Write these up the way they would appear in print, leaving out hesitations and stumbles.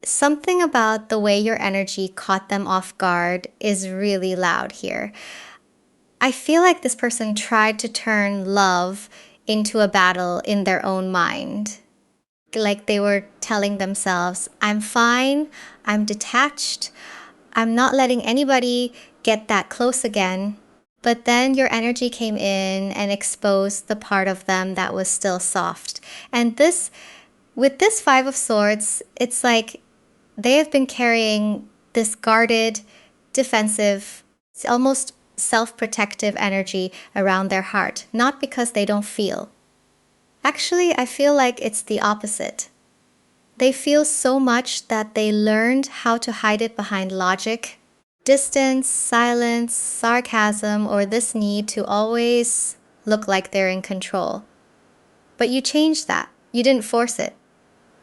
Something about the way your energy caught them off guard is really loud here. I feel like this person tried to turn love into a battle in their own mind. Like they were telling themselves, I'm fine, I'm detached, I'm not letting anybody get that close again. But then your energy came in and exposed the part of them that was still soft. And with this Five of Swords, it's like they have been carrying this guarded, defensive, almost self protective energy around their heart, not because they don't feel. Actually, I feel like it's the opposite. They feel so much that they learned how to hide it behind logic, distance, silence, sarcasm, or this need to always look like they're in control. But you changed that. You didn't force it.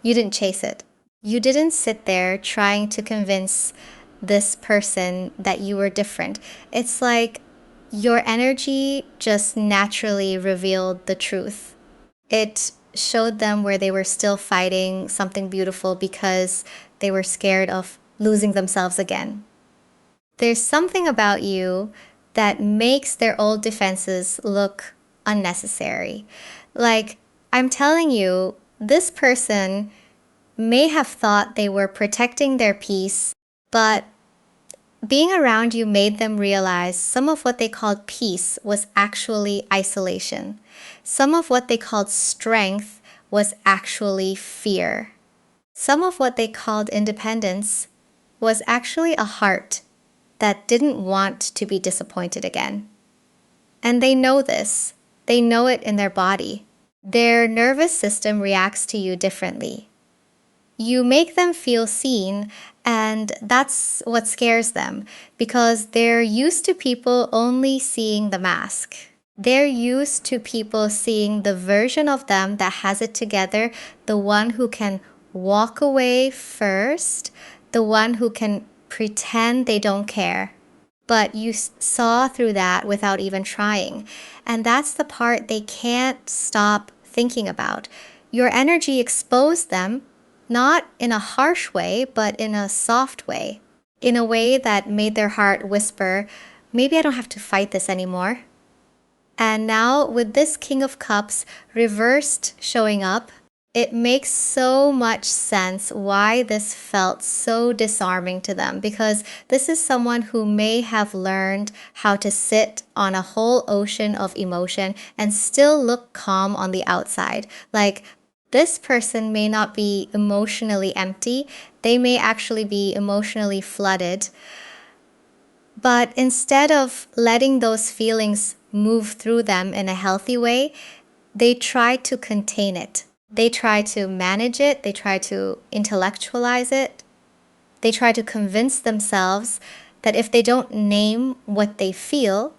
You didn't chase it. You didn't sit there trying to convince this person that you were different. It's like your energy just naturally revealed the truth. It showed them where they were still fighting something beautiful because they were scared of losing themselves again. There's something about you that makes their old defenses look unnecessary. Like, I'm telling you, this person may have thought they were protecting their peace, but being around you made them realize some of what they called peace was actually isolation. Some of what they called strength was actually fear. Some of what they called independence was actually a heart that didn't want to be disappointed again. And they know this. They know it in their body. Their nervous system reacts to you differently. You make them feel seen, and that's what scares them because they're used to people only seeing the mask. They're used to people seeing the version of them that has it together, the one who can walk away first, the one who can pretend they don't care. But you saw through that without even trying. And that's the part they can't stop thinking about. Your energy exposed them, not in a harsh way, but in a soft way, in a way that made their heart whisper, maybe I don't have to fight this anymore. And now, with this King of Cups reversed showing up, it makes so much sense why this felt so disarming to them because this is someone who may have learned how to sit on a whole ocean of emotion and still look calm on the outside. Like, this person may not be emotionally empty, they may actually be emotionally flooded. But instead of letting those feelings move through them in a healthy way, they try to contain it. They try to manage it. They try to intellectualize it. They try to convince themselves that if they don't name what they feel,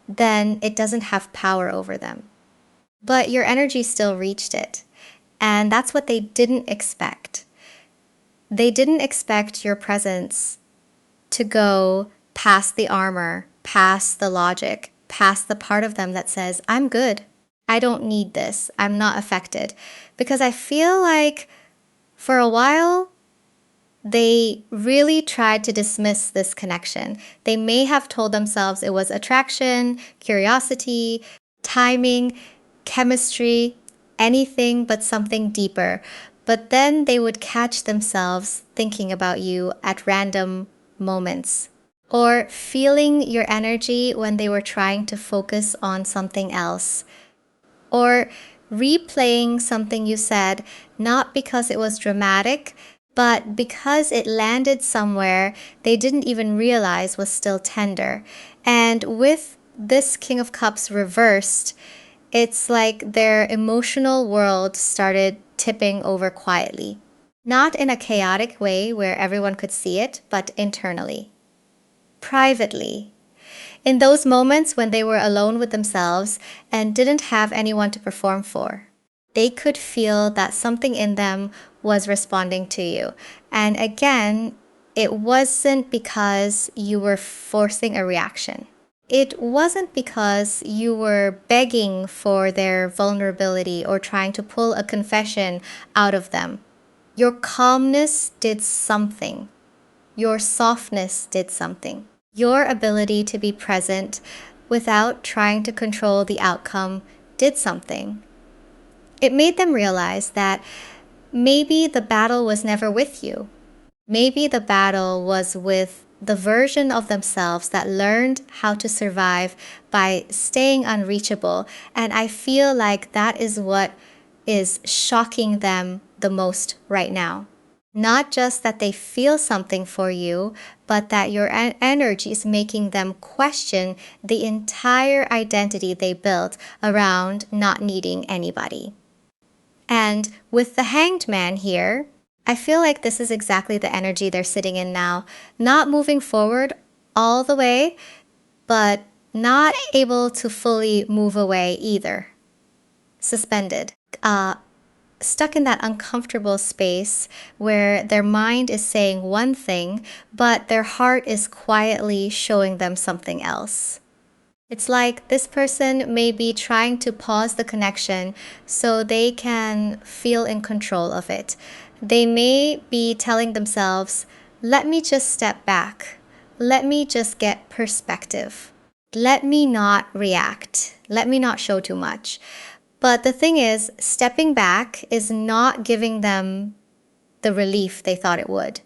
then it doesn't have power over them. But your energy still reached it. And that's what they didn't expect. They didn't expect your presence to go past the armor, past the logic, past the part of them that says, I'm good. I don't need this. I'm not affected. Because I feel like for a while, they really tried to dismiss this connection. They may have told themselves it was attraction, curiosity, timing, chemistry, anything but something deeper. But then they would catch themselves thinking about you at random moments or feeling your energy when they were trying to focus on something else or replaying something you said, not because it was dramatic, but because it landed somewhere they didn't even realize was still tender. And with this King of Cups reversed, it's like their emotional world started tipping over quietly. Not in a chaotic way where everyone could see it, but internally, privately. In those moments when they were alone with themselves and didn't have anyone to perform for, they could feel that something in them was responding to you. And again, it wasn't because you were forcing a reaction. It wasn't because you were begging for their vulnerability or trying to pull a confession out of them. Your calmness did something. Your softness did something. Your ability to be present without trying to control the outcome did something. It made them realize that maybe the battle was never with you. Maybe the battle was with the version of themselves that learned how to survive by staying unreachable. And I feel like that is what is shocking them the most right now. Not just that they feel something for you, but that your energy is making them question the entire identity they built around not needing anybody. And with the hanged man here, I feel like this is exactly the energy they're sitting in now. Not moving forward all the way, but not able to fully move away either. Suspended. Stuck in that uncomfortable space where their mind is saying one thing, but their heart is quietly showing them something else. It's like this person may be trying to pause the connection so they can feel in control of it. They may be telling themselves, let me just step back. Let me just get perspective. Let me not react. Let me not show too much. But the thing is, stepping back is not giving them the relief they thought it would.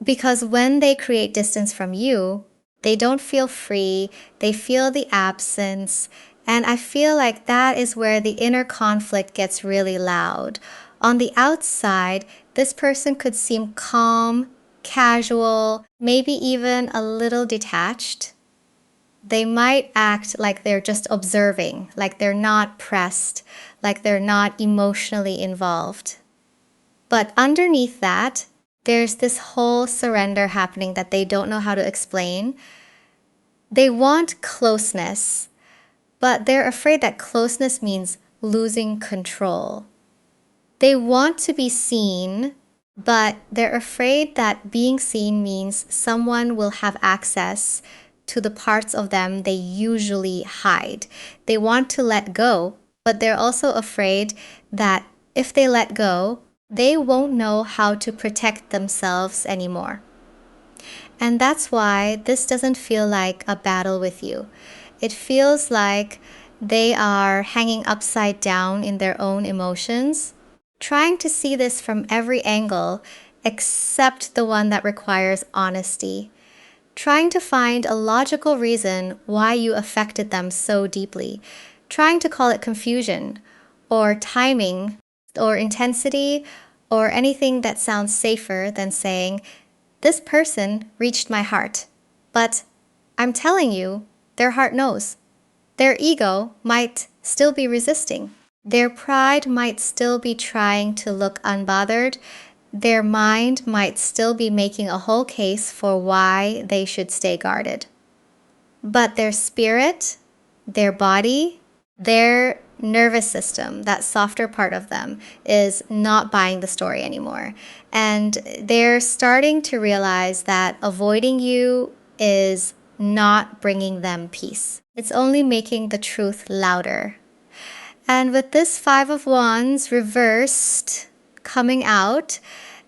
Because when they create distance from you, they don't feel free, they feel the absence, and I feel like that is where the inner conflict gets really loud. On the outside, this person could seem calm, casual, maybe even a little detached. They might act like they're just observing, like they're not pressed, like they're not emotionally involved. But underneath that, there's this whole surrender happening that they don't know how to explain. They want closeness, but they're afraid that closeness means losing control. They want to be seen, but they're afraid that being seen means someone will have access to the parts of them they usually hide. They want to let go, but they're also afraid that if they let go, they won't know how to protect themselves anymore. And that's why this doesn't feel like a battle with you. It feels like they are hanging upside down in their own emotions, trying to see this from every angle except the one that requires honesty, trying to find a logical reason why you affected them so deeply, trying to call it confusion or timing or intensity or anything that sounds safer than saying, this person reached my heart. But I'm telling you, their heart knows. Their ego might still be resisting. Their pride might still be trying to look unbothered. Their mind might still be making a whole case for why they should stay guarded. But their spirit, their body, their nervous system, that softer part of them, is not buying the story anymore. And they're starting to realize that avoiding you is not bringing them peace. It's only making the truth louder. And with this Five of Wands reversed coming out,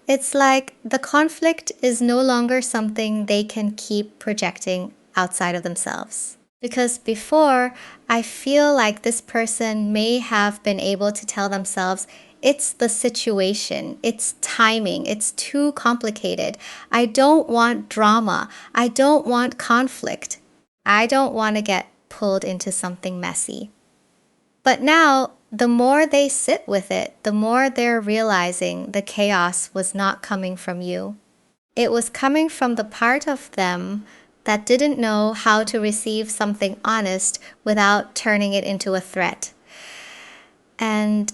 it's like the conflict is no longer something they can keep projecting outside of themselves. Because before, I feel like this person may have been able to tell themselves, it's the situation, it's timing, it's too complicated. I don't want drama. I don't want conflict. I don't want to get pulled into something messy. But now, the more they sit with it, the more they're realizing the chaos was not coming from you. It was coming from the part of them that didn't know how to receive something honest without turning it into a threat. And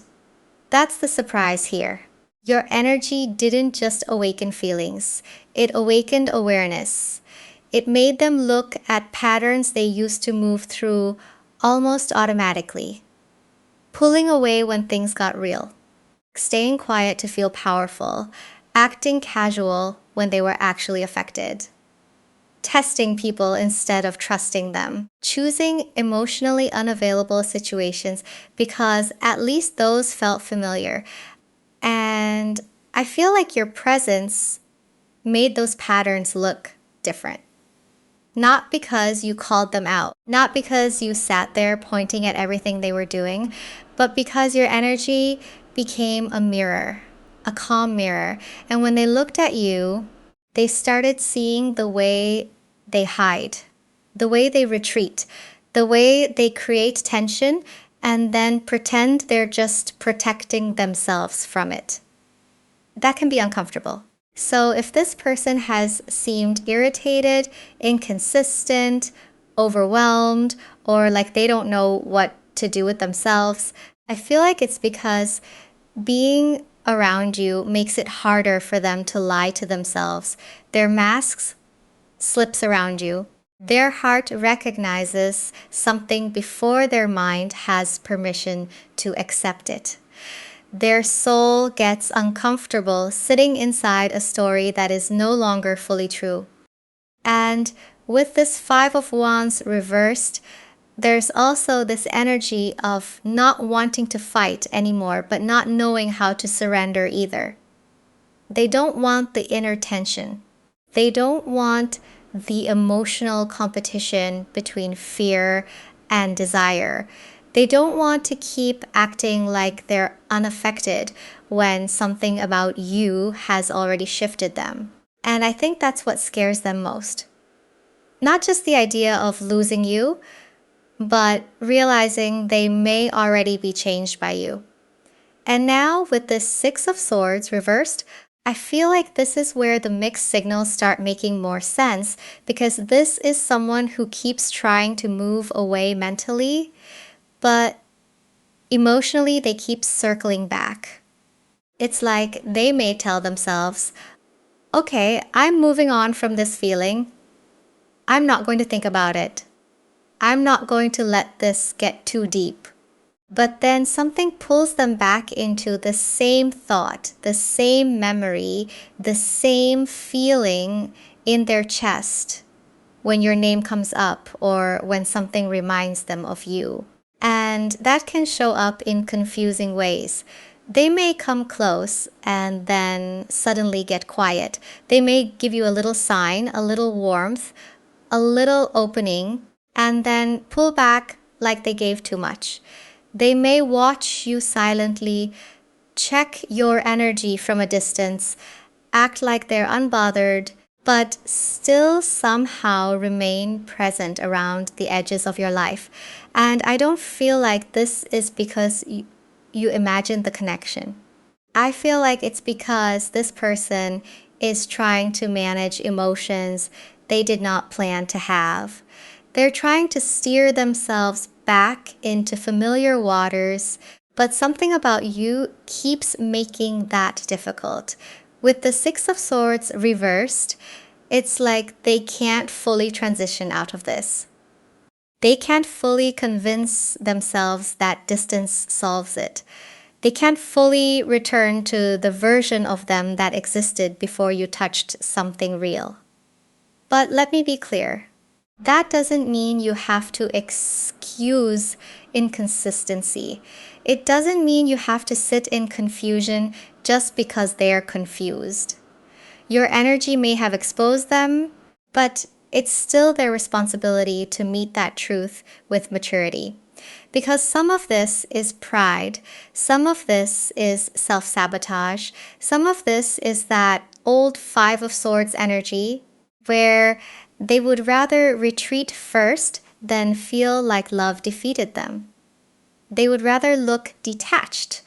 that's the surprise here. Your energy didn't just awaken feelings, it awakened awareness. It made them look at patterns they used to move through almost automatically. Pulling away when things got real, staying quiet to feel powerful, acting casual when they were actually affected, testing people instead of trusting them, choosing emotionally unavailable situations because at least those felt familiar. And I feel like your presence made those patterns look different. Not because you called them out, not because you sat there pointing at everything they were doing, but because your energy became a mirror, a calm mirror. And when they looked at you, they started seeing the way they hide, the way they retreat, the way they create tension and then pretend they're just protecting themselves from it. That can be uncomfortable. So if this person has seemed irritated, inconsistent, overwhelmed, or like they don't know what to do with themselves, I feel like it's because being around you makes it harder for them to lie to themselves. Their masks slips around you. Their heart recognizes something before their mind has permission to accept it. Their soul gets uncomfortable sitting inside a story that is no longer fully true. And with this Five of Wands reversed, there's also this energy of not wanting to fight anymore, but not knowing how to surrender either. They don't want the inner tension. They don't want the emotional competition between fear and desire. They don't want to keep acting like they're unaffected when something about you has already shifted them. And I think that's what scares them most. Not just the idea of losing you, but realizing they may already be changed by you. And now with this Six of Swords reversed, I feel like this is where the mixed signals start making more sense because this is someone who keeps trying to move away mentally, but emotionally they keep circling back. It's like they may tell themselves, okay, I'm moving on from this feeling. I'm not going to think about it. I'm not going to let this get too deep. But then something pulls them back into the same thought, the same memory, the same feeling in their chest when your name comes up or when something reminds them of you. And that can show up in confusing ways. They may come close and then suddenly get quiet. They may give you a little sign, a little warmth, a little opening, and then pull back like they gave too much. They may watch you silently, check your energy from a distance, act like they're unbothered, but still somehow remain present around the edges of your life. And I don't feel like this is because you imagine the connection. I feel like it's because this person is trying to manage emotions they did not plan to have. They're trying to steer themselves back into familiar waters, but something about you keeps making that difficult. With the Six of Swords reversed, it's like they can't fully transition out of this. They can't fully convince themselves that distance solves it. They can't fully return to the version of them that existed before you touched something real. But let me be clear. That doesn't mean you have to excuse inconsistency. It doesn't mean you have to sit in confusion just because they are confused. Your energy may have exposed them, but it's still their responsibility to meet that truth with maturity. Because some of this is pride, some of this is self-sabotage, some of this is that old Five of Swords energy where they would rather retreat first than feel like love defeated them. They would rather look detached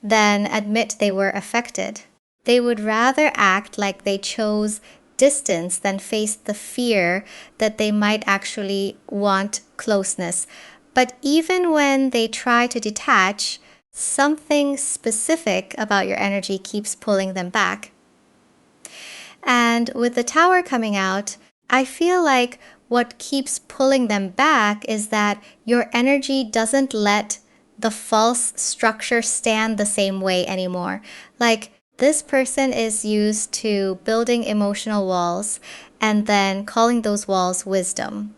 than admit they were affected. They would rather act like they chose distance than face the fear that they might actually want closeness. But even when they try to detach, something specific about your energy keeps pulling them back. And with the Tower coming out, I feel like what keeps pulling them back is that your energy doesn't let the false structure stand the same way anymore. Like this person is used to building emotional walls and then calling those walls wisdom.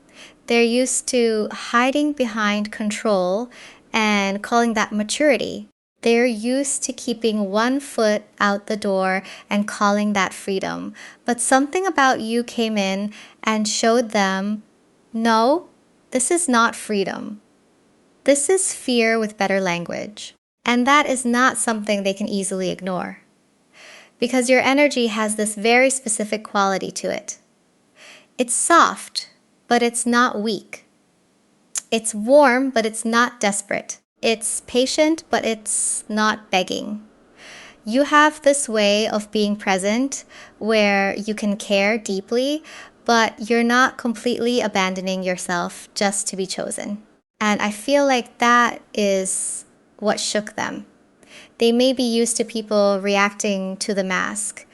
They're used to hiding behind control and calling that maturity. They're used to keeping one foot out the door and calling that freedom. But something about you came in and showed them, no, this is not freedom. This is fear with better language. And that is not something they can easily ignore. Because your energy has this very specific quality to it. It's soft, but it's not weak. It's warm, but it's not desperate. It's patient, but it's not begging. You have this way of being present where you can care deeply, but you're not completely abandoning yourself just to be chosen. And I feel like that is what shook them. They may be used to people reacting to the mask,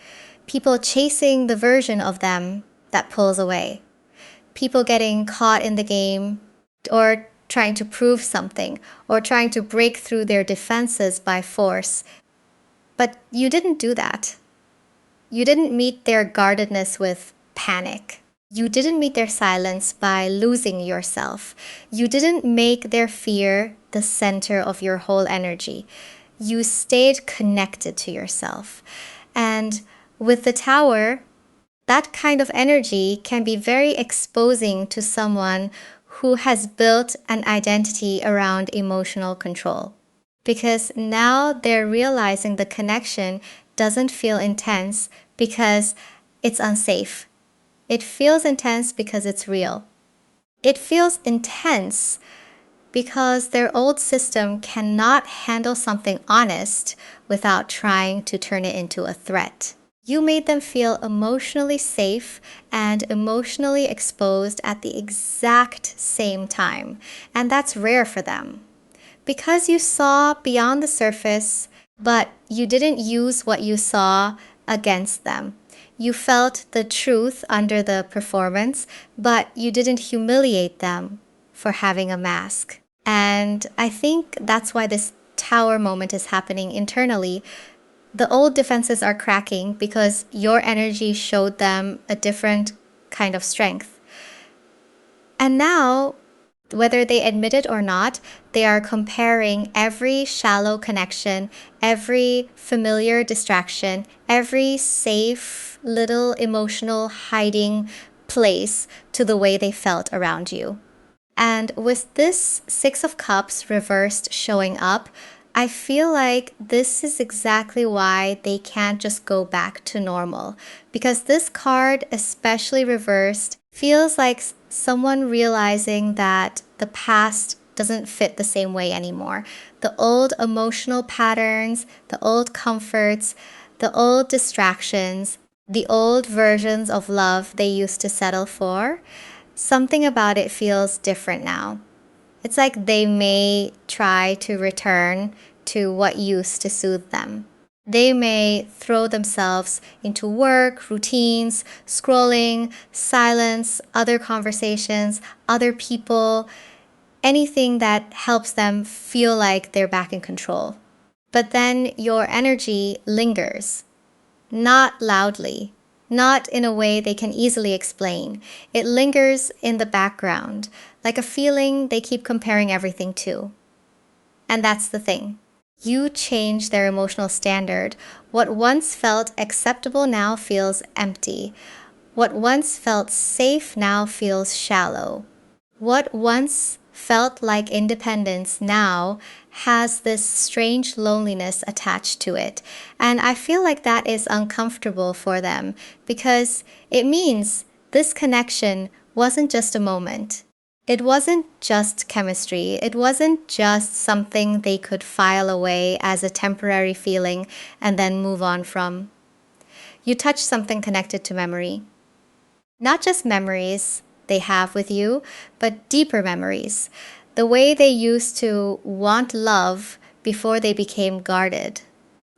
people chasing the version of them that pulls away, people getting caught in the game or trying to prove something or trying to break through their defenses by force. But you didn't do that. You didn't meet their guardedness with panic. You didn't meet their silence by losing yourself. You didn't make their fear the center of your whole energy. You stayed connected to yourself. And with the tower, that kind of energy can be very exposing to someone who has built an identity around emotional control. Because now they're realizing the connection doesn't feel intense because it's unsafe. It feels intense because it's real. It feels intense because their old system cannot handle something honest without trying to turn it into a threat. You made them feel emotionally safe and emotionally exposed at the exact same time, and that's rare for them. Because you saw beyond the surface, but you didn't use what you saw against them. You felt the truth under the performance, but you didn't humiliate them for having a mask. And I think that's why this tower moment is happening internally. The old defenses are cracking because your energy showed them a different kind of strength. And now, whether they admit it or not, they are comparing every shallow connection, every familiar distraction, every safe little emotional hiding place to the way they felt around you. And with this Six of Cups reversed showing up, I feel like this is exactly why they can't just go back to normal. Because this card, especially reversed, feels like someone realizing that the past doesn't fit the same way anymore. The old emotional patterns, the old comforts, the old distractions, the old versions of love they used to settle for, something about it feels different now. It's like they may try to return to what used to soothe them. They may throw themselves into work, routines, scrolling, silence, other conversations, other people, anything that helps them feel like they're back in control. But then your energy lingers, not loudly, not in a way they can easily explain. It lingers in the background, like a feeling they keep comparing everything to. And that's the thing. You change their emotional standard. What once felt acceptable now feels empty. What once felt safe now feels shallow. What once felt like independence now has this strange loneliness attached to it. And I feel like that is uncomfortable for them because it means this connection wasn't just a moment. It wasn't just chemistry. It wasn't just something they could file away as a temporary feeling and then move on from. You touched something connected to memory. Not just memories they have with you, but deeper memories. The way they used to want love before they became guarded.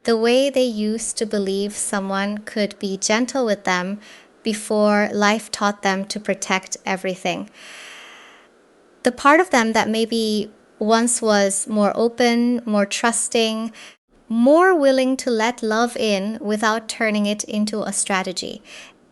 The way they used to believe someone could be gentle with them before life taught them to protect everything. The part of them that maybe once was more open, more trusting, more willing to let love in without turning it into a strategy.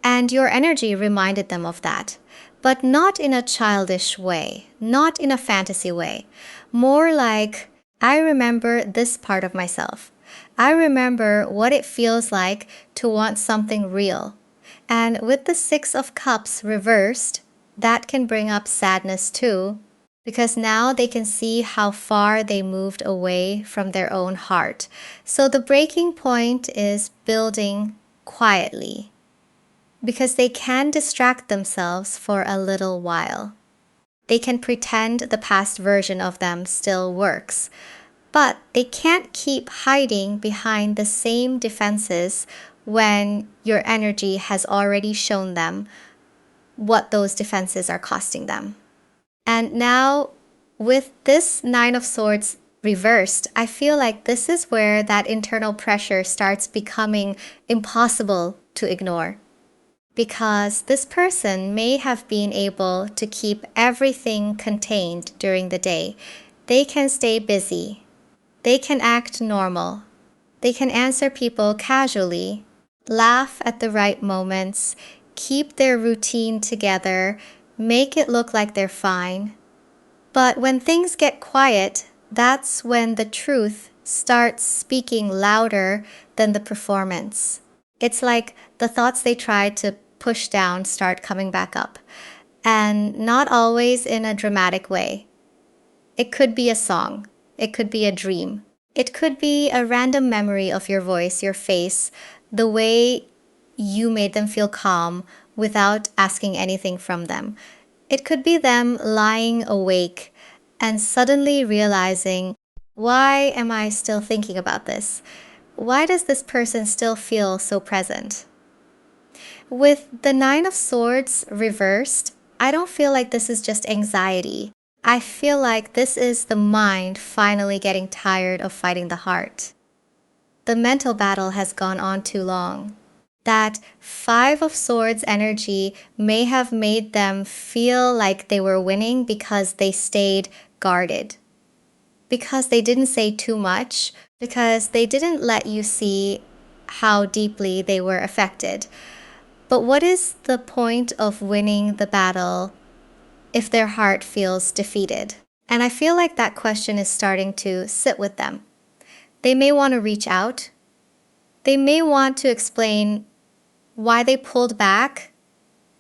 And your energy reminded them of that. But not in a childish way, not in a fantasy way. More like I remember this part of myself. I remember what it feels like to want something real. And with the Six of Cups reversed, that can bring up sadness too, because now they can see how far they moved away from their own heart. So the breaking point is building quietly, because they can distract themselves for a little while. They can pretend the past version of them still works, but they can't keep hiding behind the same defenses when your energy has already shown them what those defenses are costing them. And now, with this Nine of Swords reversed, I feel like this is where that internal pressure starts becoming impossible to ignore. Because this person may have been able to keep everything contained during the day. They can stay busy. They can act normal. They can answer people casually, laugh at the right moments, keep their routine together, make it look like they're fine. But when things get quiet, that's when the truth starts speaking louder than the performance. It's like the thoughts they tried to push down start coming back up, and not always in a dramatic way. It could be a song, it could be a dream, it could be a random memory of your voice, your face, the way you made them feel calm without asking anything from them. It could be them lying awake and suddenly realizing, why am I still thinking about this? Why does this person still feel so present? With the Nine of Swords reversed, I don't feel like this is just anxiety. I feel like this is the mind finally getting tired of fighting the heart. The mental battle has gone on too long. That Five of Swords energy may have made them feel like they were winning because they stayed guarded, because they didn't say too much, because they didn't let you see how deeply they were affected. But what is the point of winning the battle if their heart feels defeated? And I feel like that question is starting to sit with them. They may want to reach out. They may want to explain why they pulled back,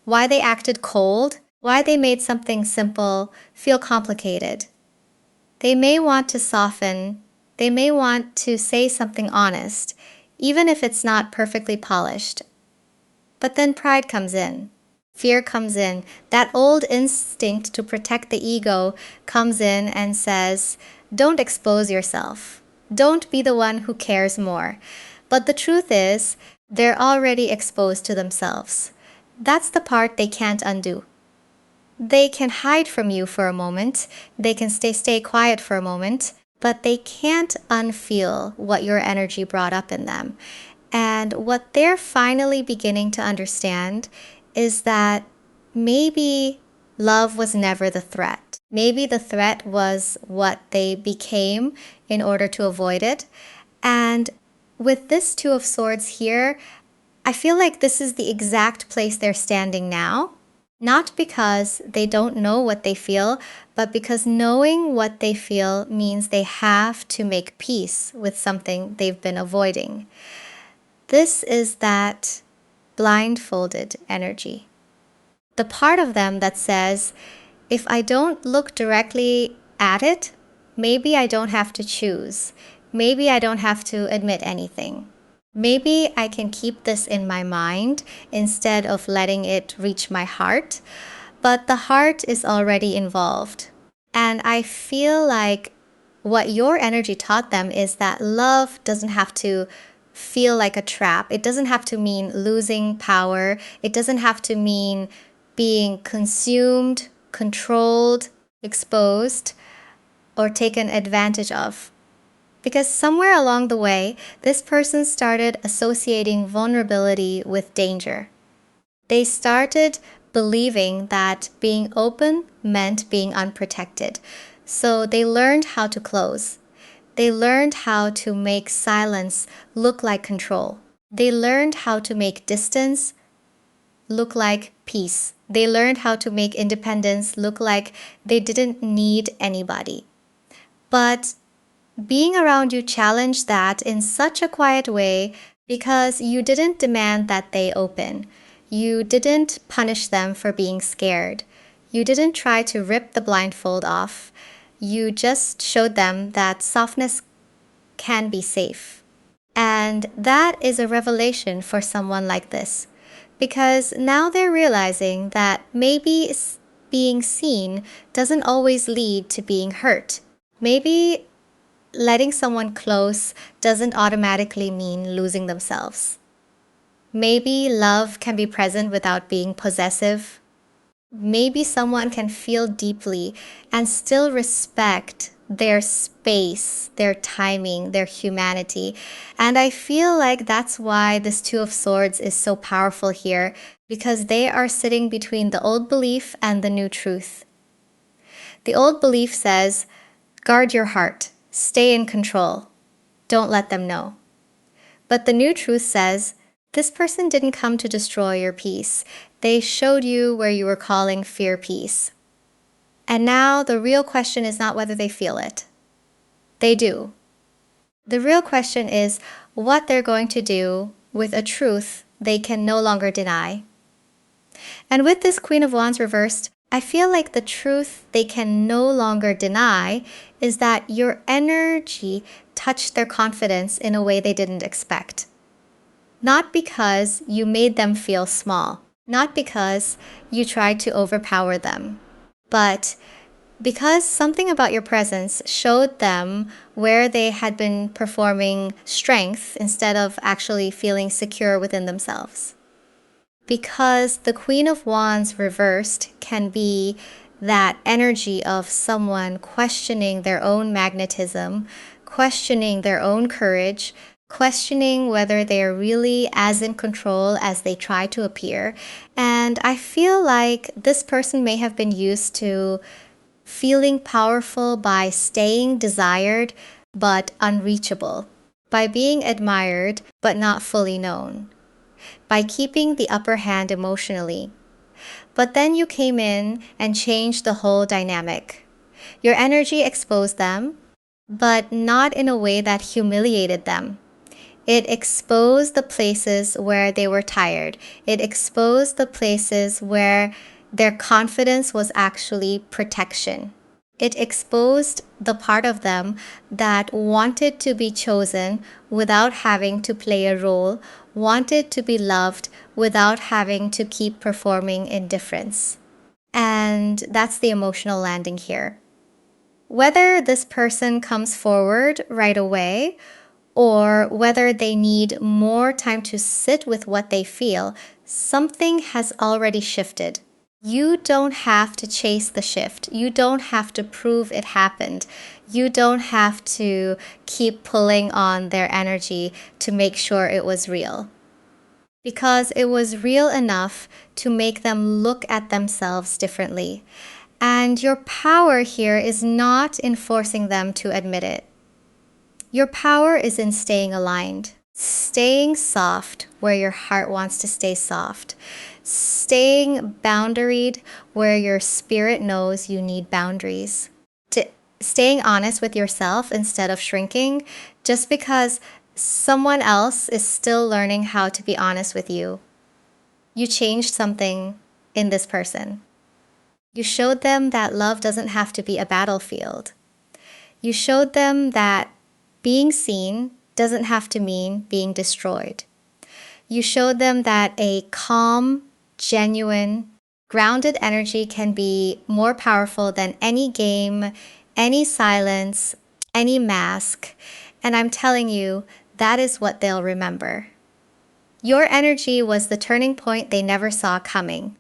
why they acted cold, why they made something simple feel complicated. They may want to soften. They may want to say something honest, even if it's not perfectly polished. But then pride comes in. Fear comes in. That old instinct to protect the ego comes in and says, don't expose yourself. Don't be the one who cares more. But the truth is, they're already exposed to themselves. That's the part they can't undo. They can hide from you for a moment. They can stay quiet for a moment, but they can't unfeel what your energy brought up in them. And what they're finally beginning to understand is that maybe love was never the threat. Maybe the threat was what they became in order to avoid it. And with this Two of Swords here, I feel like this is the exact place they're standing now. Not because they don't know what they feel, but because knowing what they feel means they have to make peace with something they've been avoiding. This is that blindfolded energy. The part of them that says, if I don't look directly at it, maybe I don't have to choose. Maybe I don't have to admit anything. Maybe I can keep this in my mind instead of letting it reach my heart. But the heart is already involved. And I feel like what your energy taught them is that love doesn't have to feel like a trap. It doesn't have to mean losing power. It doesn't have to mean being consumed, controlled, exposed, or taken advantage of. Because somewhere along the way, this person started associating vulnerability with danger. They started believing that being open meant being unprotected. So they learned how to close. They learned how to make silence look like control. They learned how to make distance look like peace. They learned how to make independence look like they didn't need anybody. But Being around you challenged that in such a quiet way because you didn't demand that they open. You didn't punish them for being scared. You didn't try to rip the blindfold off. You just showed them that softness can be safe. And that is a revelation for someone like this. Because now they're realizing that maybe being seen doesn't always lead to being hurt. Maybe letting someone close doesn't automatically mean losing themselves. Maybe love can be present without being possessive. Maybe someone can feel deeply and still respect their space, their timing, their humanity. And I feel like that's why this Two of Swords is so powerful here, because they are sitting between the old belief and the new truth. The old belief says, guard your heart, stay in control, don't let them know. But the new truth says, this person didn't come to destroy your peace. They showed you where you were calling fear peace. And now the real question is not whether they feel it. They do. The real question is what they're going to do with a truth they can no longer deny. And with this Queen of Wands reversed, I feel like the truth they can no longer deny is that your energy touched their confidence in a way they didn't expect. Not because you made them feel small, not because you tried to overpower them, but because something about your presence showed them where they had been performing strength instead of actually feeling secure within themselves. Because the Queen of Wands reversed can be that energy of someone questioning their own magnetism, questioning their own courage, questioning whether they are really as in control as they try to appear. And I feel like this person may have been used to feeling powerful by staying desired but unreachable, by being admired but not fully known, by keeping the upper hand emotionally. But then you came in and changed the whole dynamic. Your energy exposed them, but not in a way that humiliated them. It exposed the places where they were tired. It exposed the places where their confidence was actually protection. It exposed the part of them that wanted to be chosen without having to play a role, wanted to be loved without having to keep performing indifference. And that's the emotional landing here. Whether this person comes forward right away or whether they need more time to sit with what they feel, something has already shifted. You don't have to chase the shift. You don't have to prove it happened. You don't have to keep pulling on their energy to make sure it was real. Because it was real enough to make them look at themselves differently. And your power here is not in forcing them to admit it. Your power is in staying aligned, staying soft where your heart wants to stay soft, staying boundaried where your spirit knows you need boundaries, staying honest with yourself instead of shrinking just because someone else is still learning how to be honest with you. You changed something in this person. You showed them that love doesn't have to be a battlefield. You showed them that being seen doesn't have to mean being destroyed. You showed them that a calm, genuine, grounded energy can be more powerful than any game, any silence, any mask. And I'm telling you, that is what they'll remember. Your energy was the turning point they never saw coming.